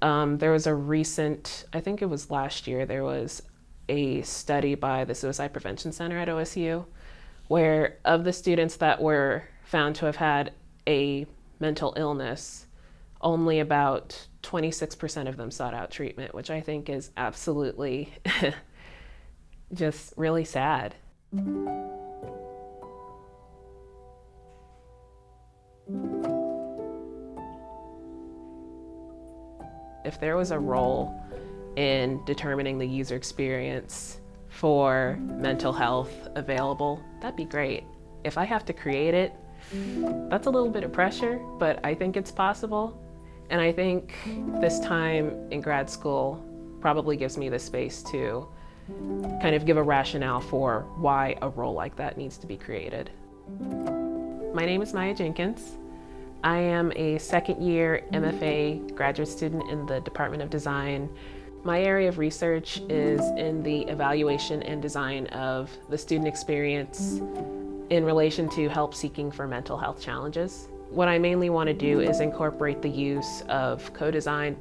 There was a recent, I think it was last year, there was a study by the Suicide Prevention Center at OSU where of the students that were found to have had a mental illness, only about 26% of them sought out treatment, which I think is absolutely just really sad. If there was a role in determining the user experience for mental health available, that'd be great. If I have to create it, that's a little bit of pressure, but I think it's possible. And I think this time in grad school probably gives me the space to kind of give a rationale for why a role like that needs to be created. My name is Jenkins. I am a second year MFA graduate student in the Department of Design. My area of research is in the evaluation and design of the student experience in relation to help seeking for mental health challenges. What I mainly want to do is incorporate the use of co-design,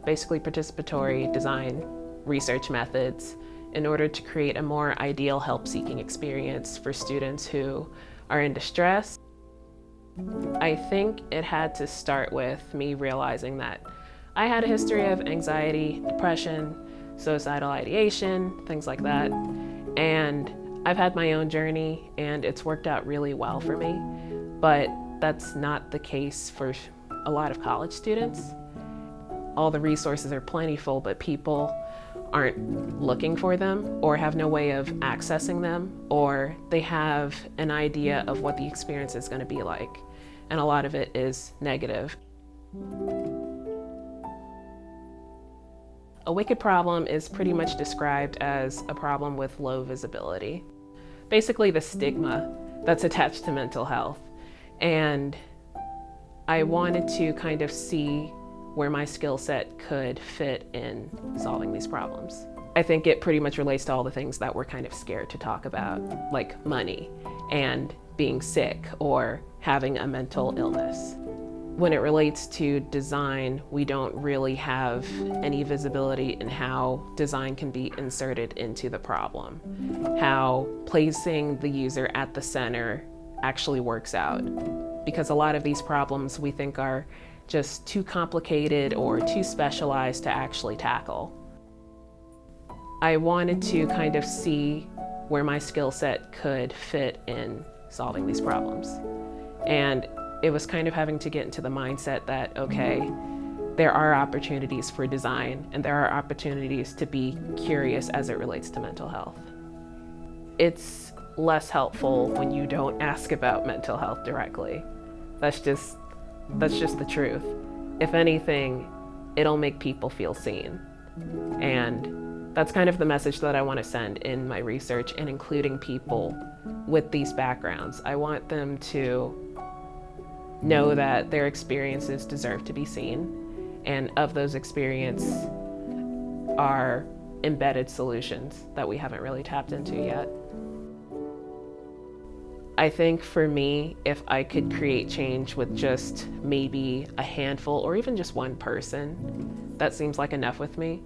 basically participatory design research methods in order to create a more ideal help-seeking experience for students who are in distress. I think it had to start with me realizing that I had a history of anxiety, depression, suicidal ideation, things like that. And I've had my own journey and it's worked out really well for me, but that's not the case for a lot of college students. All the resources are plentiful, but people aren't looking for them or have no way of accessing them, or they have an idea of what the experience is going to be like. And a lot of it is negative. A wicked problem is pretty much described as a problem with low visibility. Basically the stigma that's attached to mental health. And I wanted to kind of see where my skill set could fit in solving these problems. I think it pretty much relates to all the things that we're kind of scared to talk about, like money and being sick or having a mental illness. When it relates to design, we don't really have any visibility in how design can be inserted into the problem, how placing the user at the center actually works out. Because a lot of these problems we think are just too complicated or too specialized to actually tackle. I wanted to kind of see where my skill set could fit in solving these problems. And it was kind of having to get into the mindset that, okay, there are opportunities for design and there are opportunities to be curious as it relates to mental health. It's less helpful when you don't ask about mental health directly. That's just the truth. If anything, it'll make people feel seen. And that's kind of the message that I want to send in my research and including people with these backgrounds. I want them to know that their experiences deserve to be seen, and of those experiences are embedded solutions that we haven't really tapped into yet. I think for me, if I could create change with just maybe a handful or even just one person, that seems like enough with me.